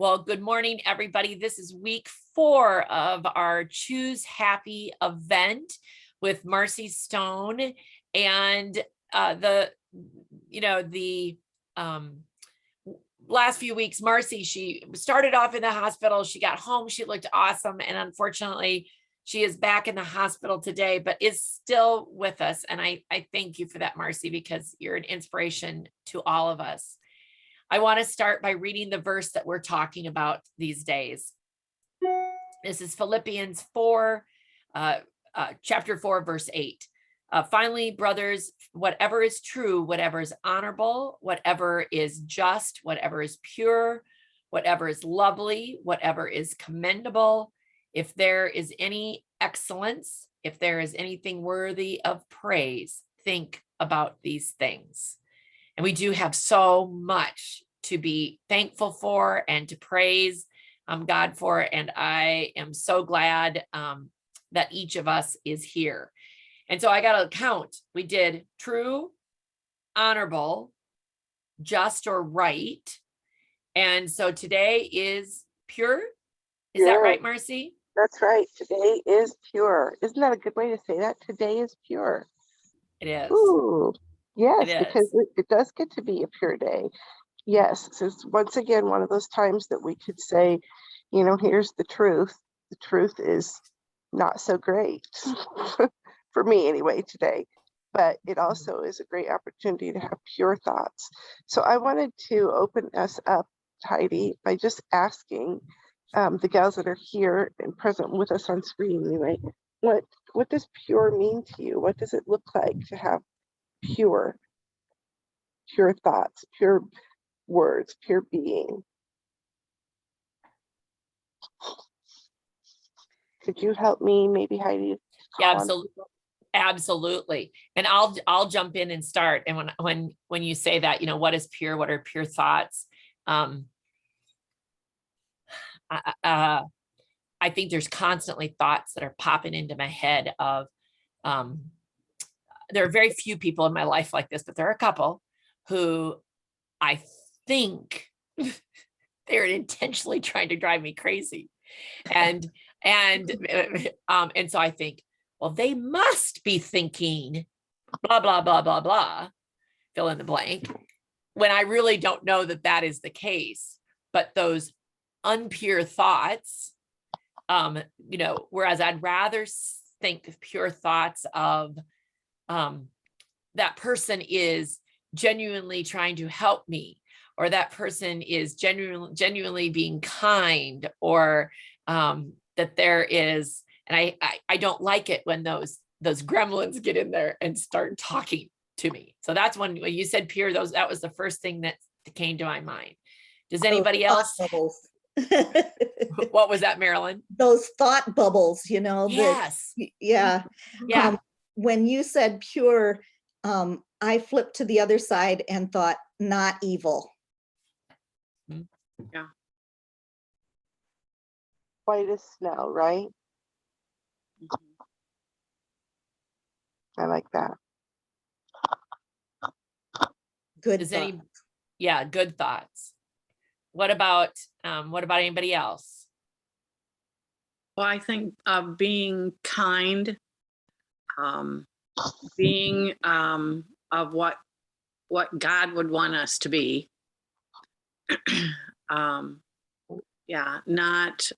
Well, good morning, everybody. This is week 4 of our Choose Happy event with Marcy Stone. And the last few weeks, Marcy, she started off in the hospital. She got home. She looked awesome. And unfortunately, she is back in the hospital today, but is still with us. And I thank you for that, Marcy, because you're an inspiration to all of us. I want to start by reading the verse that we're talking about these days. This is Philippians 4, chapter 4, verse 8. Finally, brothers, whatever is true, whatever is honorable, whatever is just, whatever is pure, whatever is lovely, whatever is commendable, if there is any excellence, if there is anything worthy of praise, think about these things. And we do have so much to be thankful for and to praise God for. And I am so glad that each of us is here. And so I got to count. We did true, honorable, just or right. And so today is pure. Is that right, Marcy? That's right. Today is pure. Isn't that a good way to say that? Today is pure. It is. Ooh. Yes, It because it does get to be a pure day. Yes, so it's once again one of those times that we could say, here's the truth. The truth is not so great for me anyway today, but it also is a great opportunity to have pure thoughts. So I wanted to open us up, Heidi, by just asking the gals that are here and present with us on screen anyway, what does pure mean to you? What does it look like to have pure thoughts, pure words, pure being? Could you help me, maybe, Heidi? Yeah, absolutely. And I'll jump in and start. And when you say that, what is pure? What are pure thoughts? I think there's constantly thoughts that are popping into my head of, there are very few people in my life like this, but there are a couple who I think they're intentionally trying to drive me crazy. And so I think, well, they must be thinking blah, blah, blah, blah, blah, fill in the blank, when I really don't know that that is the case. But those unpure thoughts, whereas I'd rather think of pure thoughts of that person is genuinely trying to help me, or that person is genuinely being kind, or that there is, and I don't like it when those gremlins get in there and start talking to me. So that's when you said pure, that was the first thing that came to my mind. Does anybody else? What was that, Marilyn? Those thought bubbles, Yes. Yeah. When you said pure, I flipped to the other side and thought not evil. Yeah. White as snow, right? I like that. Good. Good thoughts. What about anybody else? Well, I think being kind, being of what God would want us to be. Not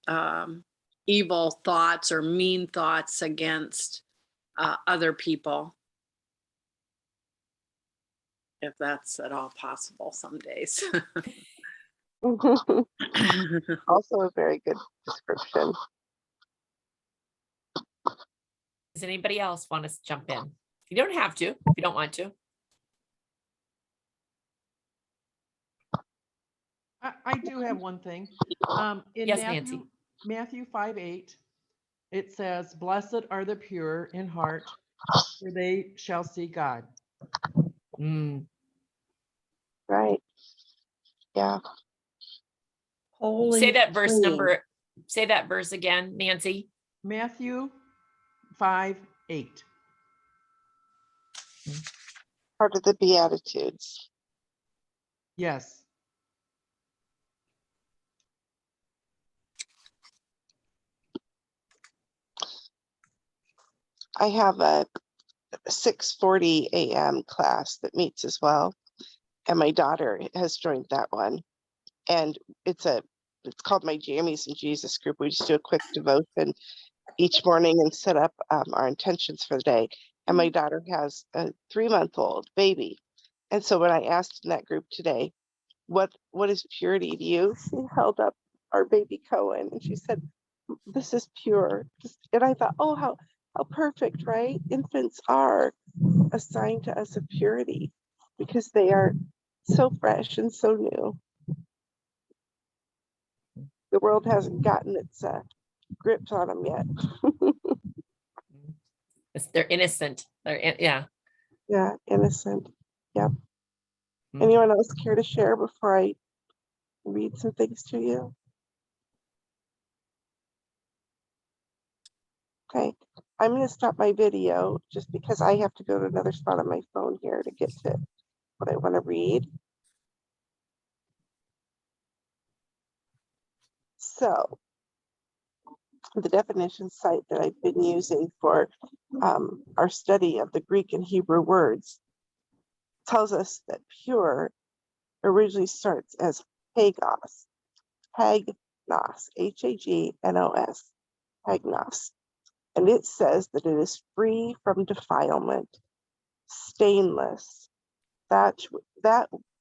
evil thoughts or mean thoughts against other people. If that's at all possible some days. Also a very good description. Does anybody else want to jump in? You don't have to if you don't want to. I do have one thing. In Yes, Nancy. Matthew 5:8, it says, "Blessed are the pure in heart, for they shall see God." Right. Yeah. Say that verse again, Nancy. Matthew 5:8. Part of the Beatitudes. Yes. I have a 6:40 a.m. class that meets as well. And my daughter has joined that one. And it's called my Jammies and Jesus group. We just do a quick devotion each morning and set up our intentions for the day. And my daughter has a 3-month-old baby. And so when I asked in that group today, what is purity to you? She held up our baby Cohen and she said, this is pure. And I thought, oh, how perfect, right? Infants are a sign to us of purity because they are so fresh and so new. The world hasn't gotten its grips on them yet. They're innocent. Yeah. Yeah, innocent. Yep. Mhm. Anyone else care to share before I read some things to you? Okay, I'm going to stop my video just because I have to go to another spot on my phone here to get to what I want to read. So the definition site that I've been using for our study of the Greek and Hebrew words tells us that pure originally starts as hagos, hagnos, Hagnos, hagnos. And it says that it is free from defilement, stainless, that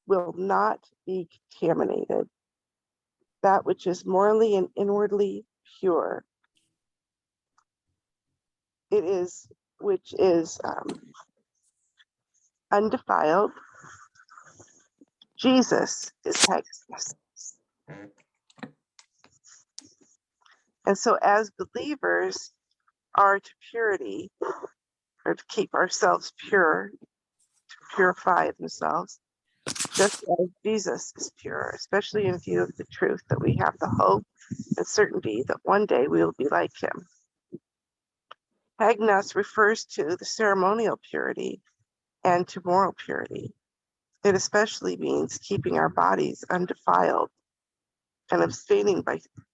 will not be contaminated, that which is morally and inwardly pure. It is, which is undefiled. Jesus is hagnos. And so as believers are to purity, or to keep ourselves pure, to purify themselves, just as Jesus is pure, especially in view of the truth that we have the hope and certainty that one day we will be like him. Hagnos refers to the ceremonial purity and to moral purity. It especially means keeping our bodies undefiled and abstaining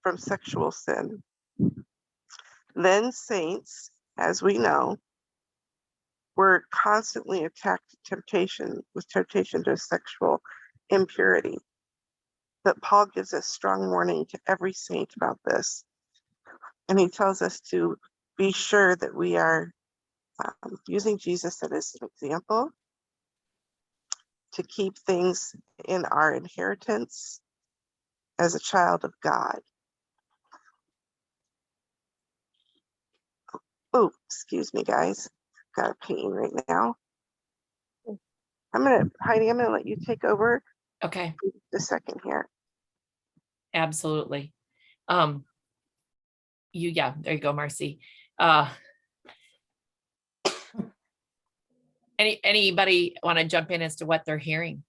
from sexual sin. Then saints, as we know, were constantly attacked with temptation to sexual impurity. But Paul gives us strong warning to every saint about this. And he tells us to be sure that we are using Jesus as an example, to keep things in our inheritance as a child of God. Oh, excuse me, guys. Got a pain right now. Heidi, I'm gonna let you take over Okay. a second here. Absolutely. Yeah, there you go, Marcy. Anybody want to jump in as to what they're hearing?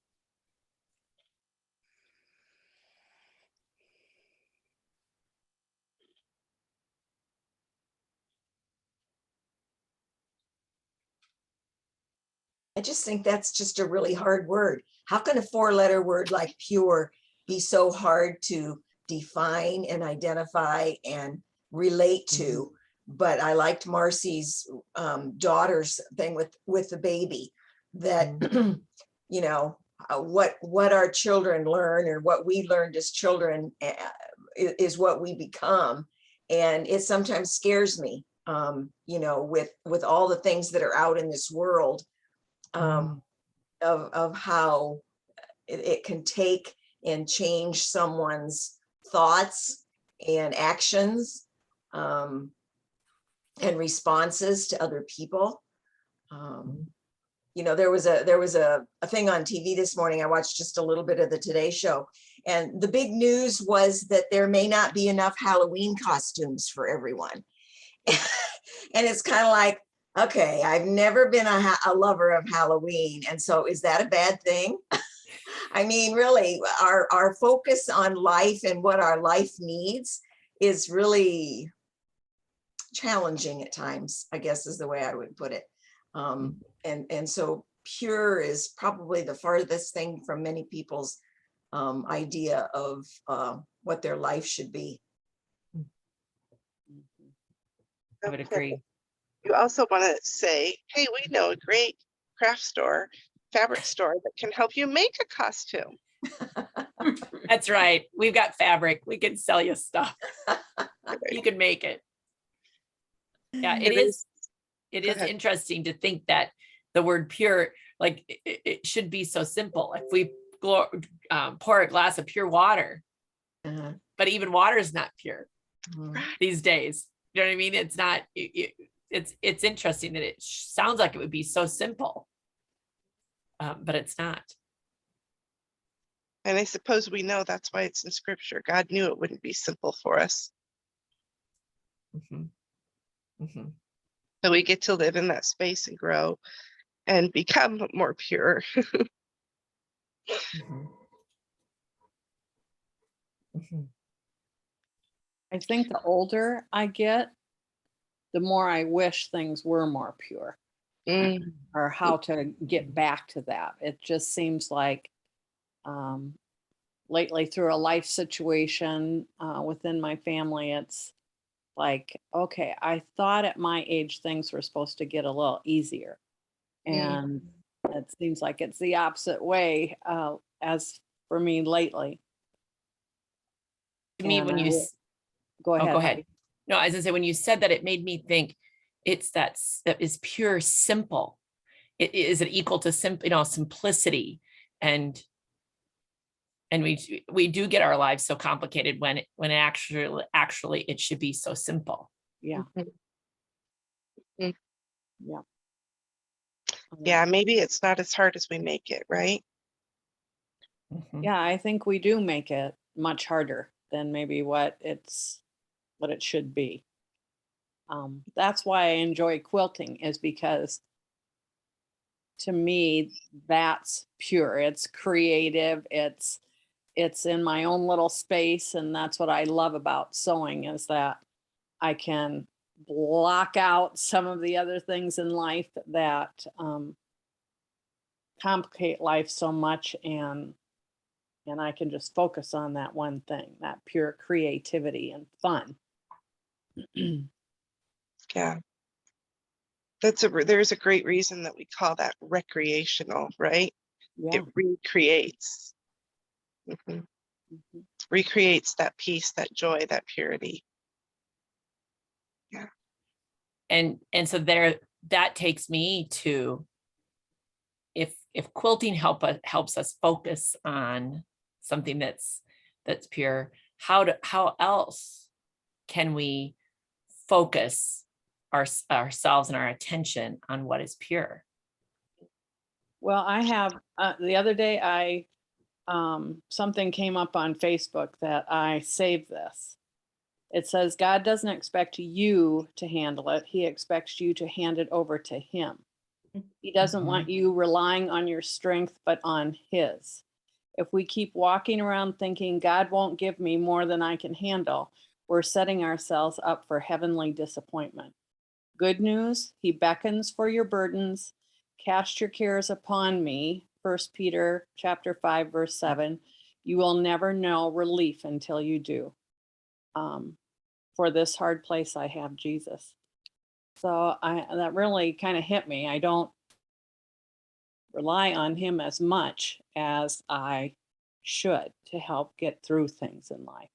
I just think that's just a really hard word. How can a 4-letter word like pure be so hard to define and identify and relate to? But I liked Marcy's daughter's thing with the baby, that you know, what our children learn or what we learned as children is what we become. And it sometimes scares me, you know, with all the things that are out in this world, of how it can take and change someone's thoughts and actions, and responses to other people. You know, there was a thing on TV this morning. I watched just a little bit of the Today Show, and the big news was that there may not be enough Halloween costumes for everyone. And it's kind of like, okay, I've never been a lover of Halloween, and so is that a bad thing? I mean, really, our focus on life and what our life needs is really challenging at times, I guess is the way I would put it. And so pure is probably the farthest thing from many people's idea of what their life should be. I would agree. you also want to say, hey, we know a great craft store, fabric store that can help you make a costume. That's right. We've got fabric. We can sell you stuff. You can make it. Yeah, it is. It Go is ahead. interesting to think that the word pure, like it should be so simple. If we pour a glass of pure water, Uh-huh. but even water is not pure Mhm. these days. You know what I mean? It's not. It's interesting that it sounds like it would be so simple, but it's not. And I suppose we know that's why it's in scripture. God knew it wouldn't be simple for us. Mhm. Mhm. So we get to live in that space and grow and become more pure. Mhm. Mhm. I think the older I get, the more I wish things were more pure Mm, or how to get back to that. It just seems like lately through a life situation within my family, it's like, okay, I thought at my age things were supposed to get a little easier. mm. And it seems like it's the opposite way as for me lately. To me, And when I you go oh, ahead. go ahead. Heidi. No, as I say, when you said that, it made me think it's that is pure simple. Is it equal to simplicity, and we do get our lives so complicated when actually it should be so simple. Yeah. Mhm. Yeah. Yeah, maybe it's not as hard as we make it, right? Mhm. Yeah, I think we do make it much harder than maybe what it should be. That's why I enjoy quilting, is because to me that's pure. It's creative. It's in my own little space, and that's what I love about sewing, is that I can block out some of the other things in life that complicate life so much, and I can just focus on that one thing, that pure creativity and fun. Yeah. There's a great reason that we call that recreational, right? Yeah. It recreates. Mhm. Mhm. Recreates that peace, that joy, that purity. And so that takes me to, if quilting helps us focus on something that's pure, how else can we focus ourselves and our attention on what is pure? Well, I have the other day something came up on Facebook that I saved this. It says God doesn't expect you to handle it. He expects you to hand it over to him. He doesn't want you relying on your strength, but on his. If we keep walking around thinking God won't give me more than I can handle, we're setting ourselves up for heavenly disappointment. Good news, he beckons for your burdens. Cast your cares upon me. 1 Peter chapter 5, verse 7. You will never know relief until you do. For this hard place, I have Jesus. So that really kind of hit me. I don't rely on him as much as I should to help get through things in life.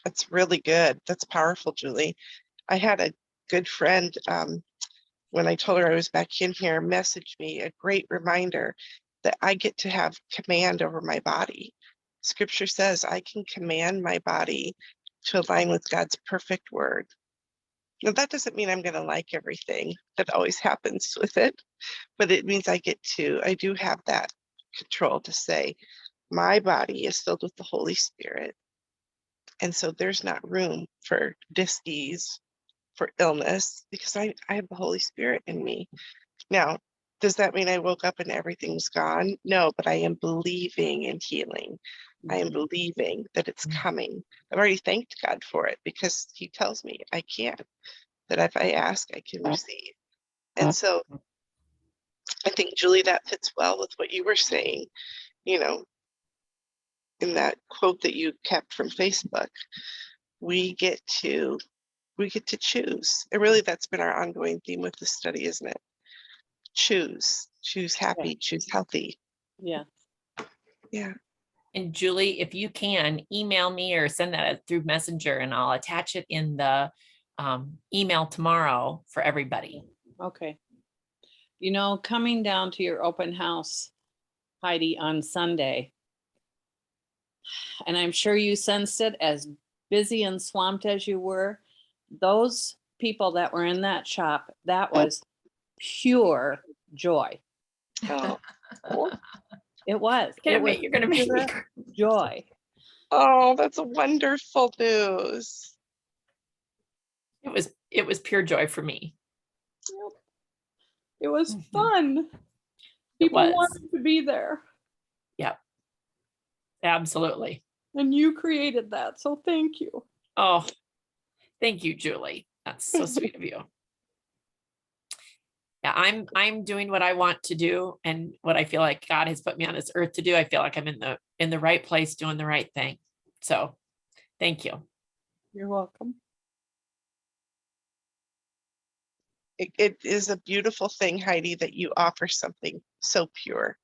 That's really good. That's powerful, Julie. I had a good friend, when I told her I was back in here, message me a great reminder that I get to have command over my body. Scripture says I can command my body to align with God's perfect word. Now, that doesn't mean I'm going to like everything that always happens with it, but it means I do have that control to say, my body is filled with the Holy Spirit. And so there's not room for dis-ease, for illness, because I have the Holy Spirit in me. Now, does that mean I woke up and everything's gone? No, but I am believing in healing. I am believing that it's coming. I've already thanked God for it because he tells me I can, that if I ask, I can receive. And so I think, Julie, that fits well with what you were saying, you know, in that quote that you kept from Facebook. We get to we get to choose. And really that's been our ongoing theme with the study, isn't it? Choose happy, choose healthy. Yeah. Yeah. And Julie, if you can, email me or send that through Messenger and I'll attach it in the email tomorrow for everybody. Okay. You know, coming down to your open house, Heidi, on Sunday, and I'm sure you sensed it, as busy and swamped as you were, those people that were in that shop, that was pure joy. Oh, It was. Can't It was wait, you're gonna make me pure cry. joy. oh, that's wonderful news. It was pure joy for me. It was Mhm. fun. It People was. wanted to be there, Yep. Absolutely. and you created that. So thank you. Oh, thank you, Julie. That's so sweet of you. Yeah, I'm doing what I want to do and what I feel like God has put me on this earth to do. I feel like I'm in the right place doing the right thing. So thank you. You're welcome. It is a beautiful thing, Heidi, that you offer something so pure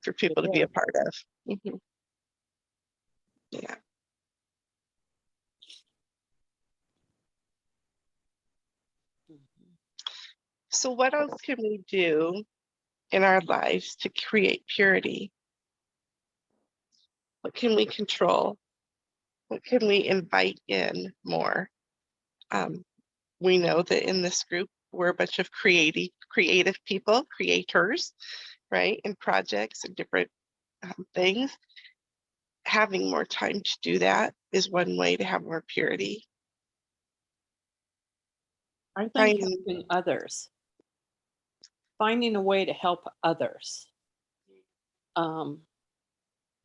for people to be a part of. Mhm. Yeah. So what else can we do in our lives to create purity? What can we control? What can we invite in more? We know that in this group, we're a bunch of creative people, creators, right? In projects and different things. Having more time to do that is one way to have more purity. I think Finding- helping others, finding a way to help others.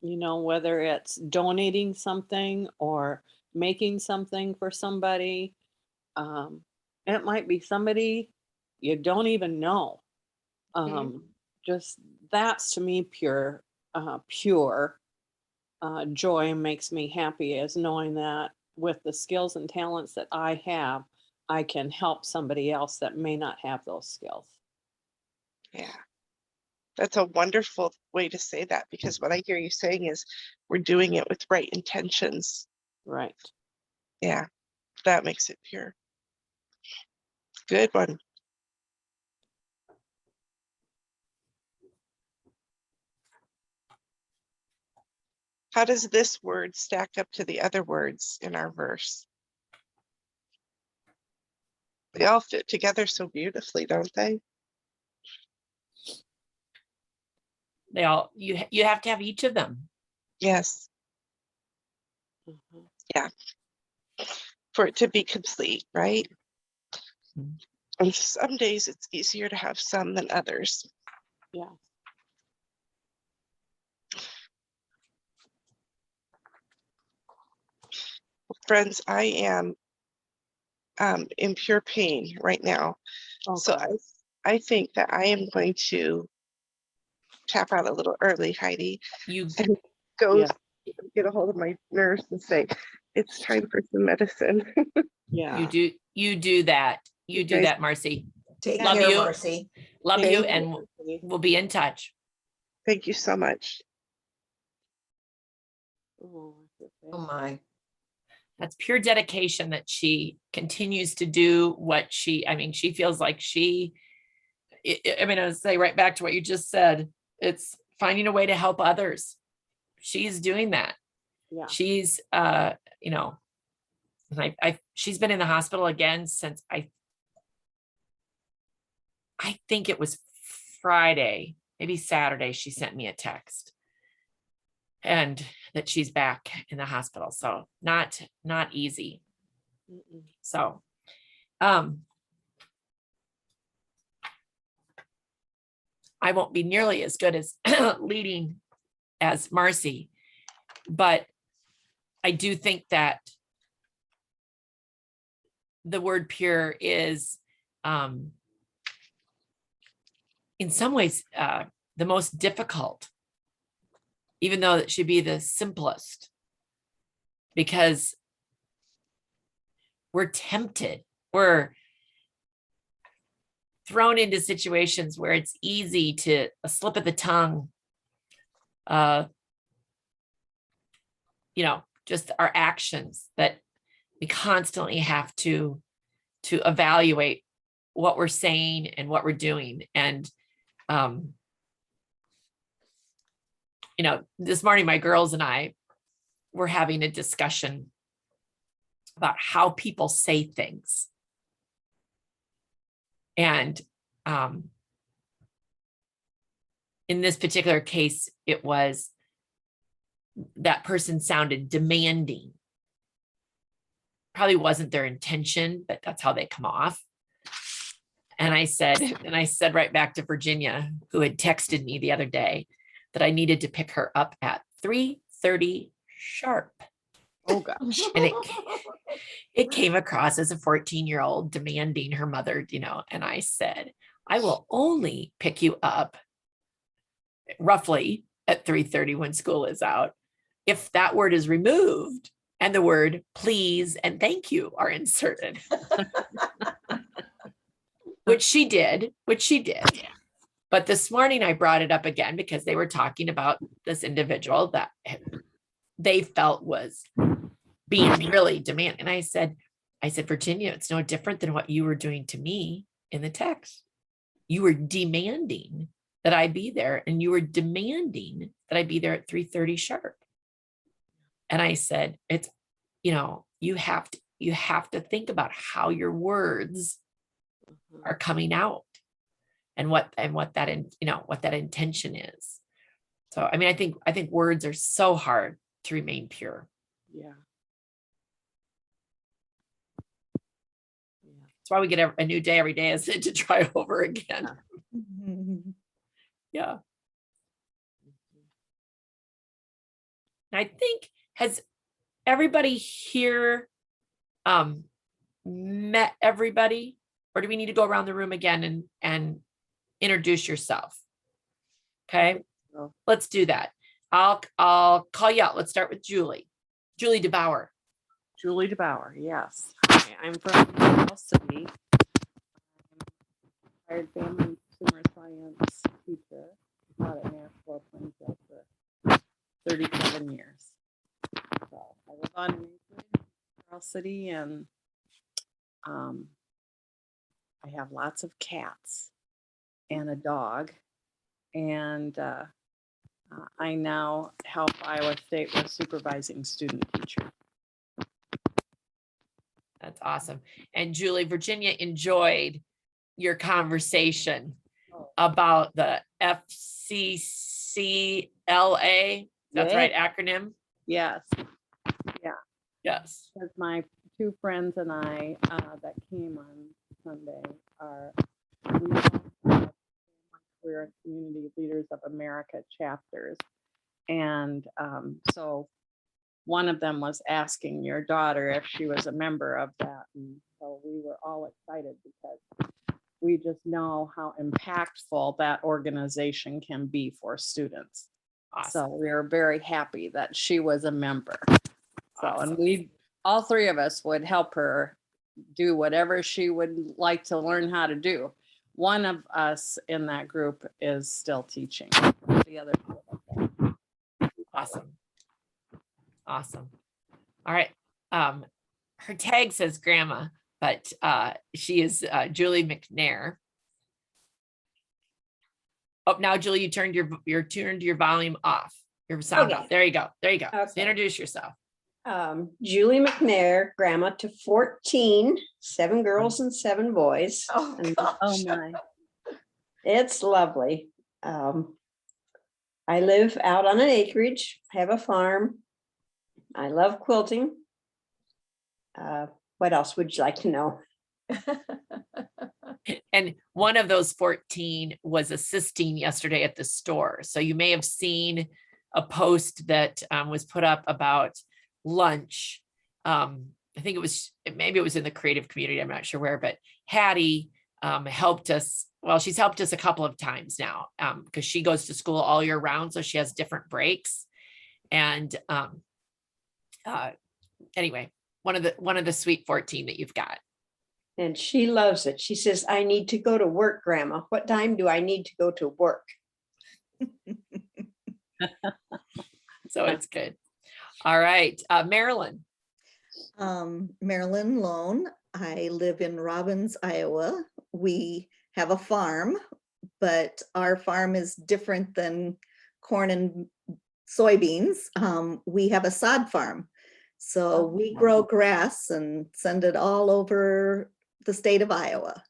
You know, whether it's donating something or making something for somebody. It might be somebody you don't even know. Just that's to me pure, pure joy, and makes me happy, is knowing that with the skills and talents that I have, I can help somebody else that may not have those skills. Yeah. That's a wonderful way to say that, because what I hear you saying is we're doing it with right intentions. Right. Yeah, that makes it pure. Good one. How does this word stack up to the other words in our verse? They all fit together so beautifully, don't they? They all you have to have each of them. Yes, Mhm. for it to be complete, right? Mhm. And some days it's easier to have some than others. Yeah. Friends, I am in pure pain right now. So Okay. I think that I am going to tap out a little early, Heidi, You and go Yeah. get a hold of my nurse and say, it's time for some medicine. Yeah. you do that. You You do guys- that, Marcy. Take Love care, you. Marcy. Love Thank you, you. and we'll be in touch. Thank you so much. Oh, I feel Oh bad. my. That's pure dedication that she continues to do what she feels like I mean, I'll say right back to what you just said. It's finding a way to help others. She's doing that. Yeah. She's you know, she's been in the hospital again since I think it was Friday, maybe Saturday. She sent me a text and that she's back in the hospital. So not easy. Mm-mm. So I won't be nearly as good as leading as Marcy, but I do think that the word pure is in some ways the most difficult, even though it should be the simplest, because we're tempted. We're thrown into situations where it's easy to a slip of the tongue, just our actions, that we constantly have to evaluate what we're saying and what we're doing. And this morning my girls and I were having a discussion about how people say things. And in this particular case, it was that person sounded demanding. Probably wasn't their intention, but that's how they come off. And I said right back to Virginia, who had texted me the other day, that I needed to pick her up at 3:30 sharp. Oh, gosh. And it came across as a 14-year-old demanding her mother, and I said, I will only pick you up roughly at 3:30 when school is out if that word is removed and the word please and thank you are inserted. which she did. But this morning I brought it up again because they were talking about this individual that they felt was being really demanding. And I said, Virginia, it's no different than what you were doing to me in the text. You were demanding that I be there, and you were demanding that I be there at 3:30 sharp. And I said, it's, you have to think about how your words are coming out and what that intention is. So, I mean, I think words are so hard to remain pure. Yeah. That's why we get a new day every day, is to try over again. Yeah. I think, has everybody here met everybody, or do we need to go around the room again and introduce yourself? Okay, No. Let's do that. I'll call you out. Let's start with Julie DeBauer. Julie DeBauer, yes. Hi, I'm from Carroll City. I'm a retired family and consumer science teacher. Taught at Nashville Plainfield for 37 years. So I was on in Carroll City, and I have lots of cats and a dog, and I now help Iowa State with supervising student teachers. That's awesome. And Julie, Virginia enjoyed your conversation about the FCCLA. That's right, acronym. Yes. Yes. Because my two friends and I that came on Sunday we're Community Leaders of America chapters. And so one of them was asking your daughter if she was a member of that. And so we were all excited because we just know how impactful that organization can be for students. Awesome. So we are very happy that she was a member. So, Awesome. and all three of us would help her do whatever she would like to learn how to do. One of us in that group is still teaching. The other two. Awesome. All right. Her tag says grandma, but she is Julie McNair. Oh, now Julie, you turned your volume off. Your sound Okay. off. There you go. So Okay. introduce yourself. Julie McNair, grandma to 14, 7 girls and 7 boys. Oh, And gosh. Oh my. it's lovely. I live out on an acreage, have a farm. I love quilting. What else would you like to know? And one of those 14 was assisting yesterday at the store. So you may have seen a post that was put up about lunch. I think maybe it was in the creative community. I'm not sure where, but Hattie helped us. Well, she's helped us a couple of times now because she goes to school all year round. So she has different breaks. And anyway, one of the sweet 14 that you've got. And she loves it. She says, I need to go to work, Grandma. What time do I need to go to work? So it's good. All right, Marilyn. Marilyn Lone. I live in Robbins, Iowa. We have a farm, but our farm is different than corn and soybeans. We have a sod farm. So we grow grass and send it all over the state of Iowa.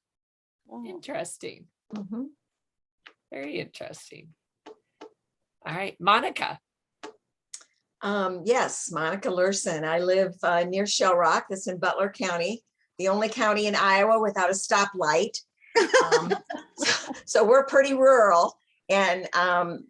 Oh, Interesting. Mhm. Very interesting. All right, Monica. Yes, Monica Lurson. I live near Shell Rock. That's in Butler County, the only county in Iowa without a stoplight. Um, so we're pretty rural. And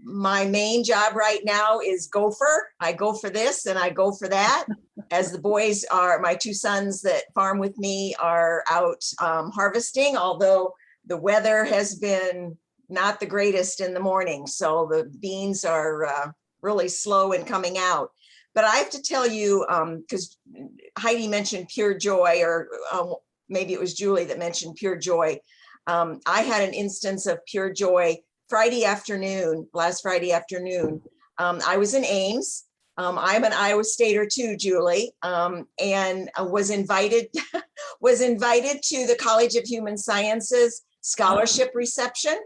my main job right now is gopher. I go for this and I go for that. As the boys are, my two sons that farm with me are out harvesting, although the weather has been not the greatest in the morning. So the beans are really slow in coming out. But I have to tell you, because Heidi mentioned pure joy, or maybe it was Julie that mentioned pure joy. I had an instance of pure joy Friday afternoon, last Friday afternoon. I was in Ames. I'm an Iowa Stater too, Julie, and was invited to the College of Human Sciences scholarship reception.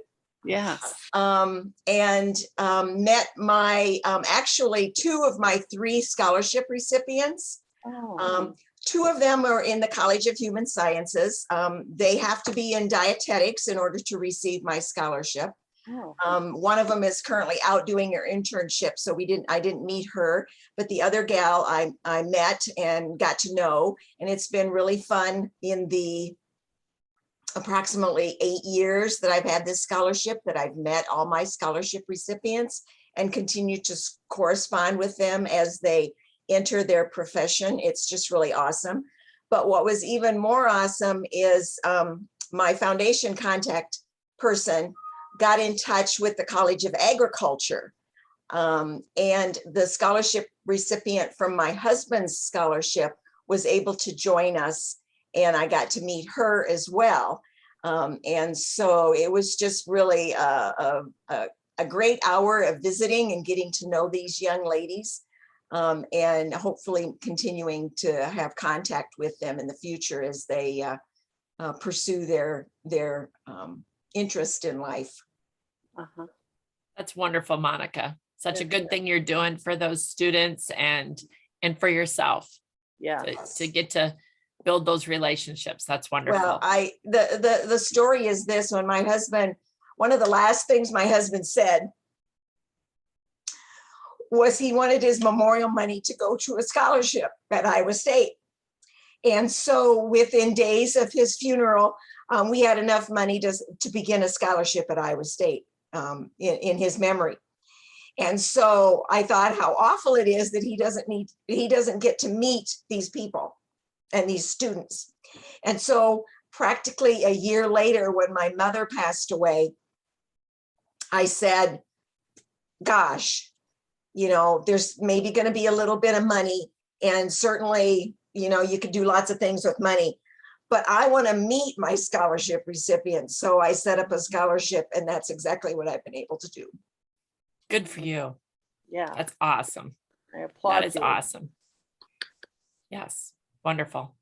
yes. And met my, actually 2 of my 3 scholarship recipients. Oh, Two of them are in the College of Human Sciences. They have to be in dietetics in order to receive my scholarship. oh, One of them is currently out doing her internship, so I didn't meet her, but the other gal I met and got to know, and it's been really fun in the approximately 8 years that I've had this scholarship, that I've met all my scholarship recipients and continue to correspond with them as they enter their profession. It's just really awesome. But what was even more awesome is my foundation contact person got in touch with the College of Agriculture. And the scholarship recipient from my husband's scholarship was able to join us, and I got to meet her as well. And so it was just really a great hour of visiting and getting to know these young ladies, and hopefully continuing to have contact with them in the future as they pursue their interest in life. uh-huh. That's wonderful, Monica. Such a Yes, good thing you're doing for those students and for yourself Yeah. to get to build those relationships. That's wonderful. Well, the story is this: when my husband, one of the last things my husband said was he wanted his memorial money to go to a scholarship at Iowa State. And so within days of his funeral, we had enough money to begin a scholarship at Iowa State in his memory. And so I thought how awful it is that he doesn't get to meet these people and these students. And so practically a year later, when my mother passed away, I said, gosh, there's maybe going to be a little bit of money, and certainly, you could do lots of things with money, but I want to meet my scholarship recipients. So I set up a scholarship, and that's exactly what I've been able to do. Good for you. Yeah. That's awesome. I applaud That is you. awesome. Yes, wonderful.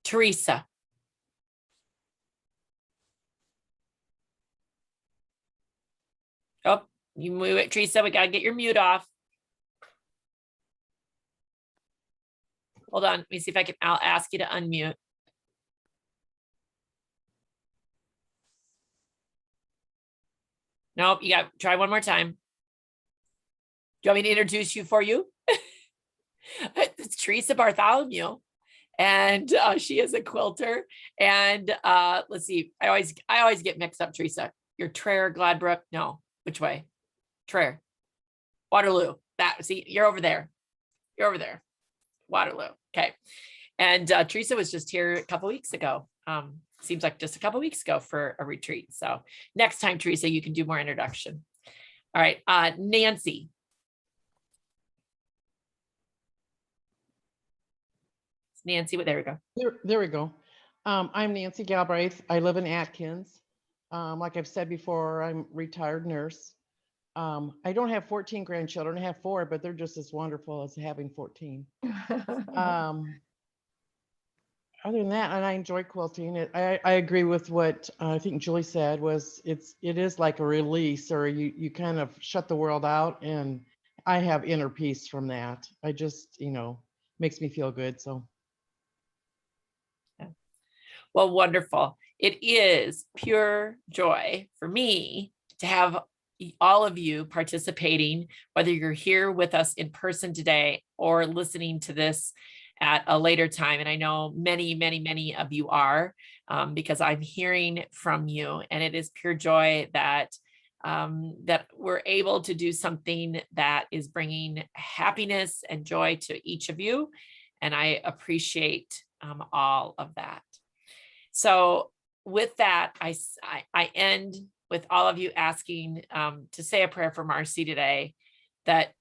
Teresa. Oh, you move it, Teresa. We gotta get your mute off. Hold on, let me see if I'll ask you to unmute. Nope, you got try one more time. Do you want me to introduce you for you? It's Teresa Bartholomew, and she is a quilter. And let's see, I always get mixed up, Teresa. You're Traer, Gladbrook. No, which way? Traer, Waterloo. See, you're over there. You're over there. Waterloo. Okay. And Teresa was just here a couple weeks ago. Seems like just a couple weeks ago for a retreat. So next time, Teresa, you can do more introduction. All right, Nancy. Nancy, there we go. There we go. I'm Nancy Galbraith. I live in Atkins. Like I've said before, I'm retired nurse. I don't have 14 grandchildren. I have 4, but they're just as wonderful as having 14. Other than that, and I enjoy quilting. I agree with what I think Julie said, was it is like a release, or you kind of shut the world out, and I have inner peace from that. I just, makes me feel good. So Well, wonderful. It is pure joy for me to have all of you participating, whether you're here with us in person today or listening to this at a later time. And I know many, many, many of you are, because I'm hearing from you, and it is pure joy that that we're able to do something that is bringing happiness and joy to each of you. And I appreciate all of that. So with that, I end with all of you asking to say a prayer for Marcy today, that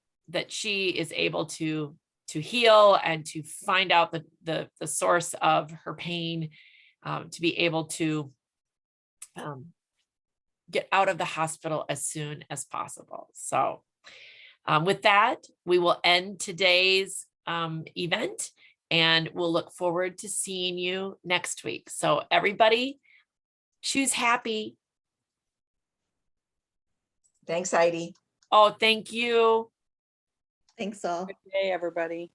she is able to heal and to find out the source of her pain, to be able to get out of the hospital as soon as possible. So with that, we will end today's event, and we'll look forward to seeing you next week. So everybody, choose happy. Thanks, Heidi. Oh, thank you. Thanks all. Good day, everybody.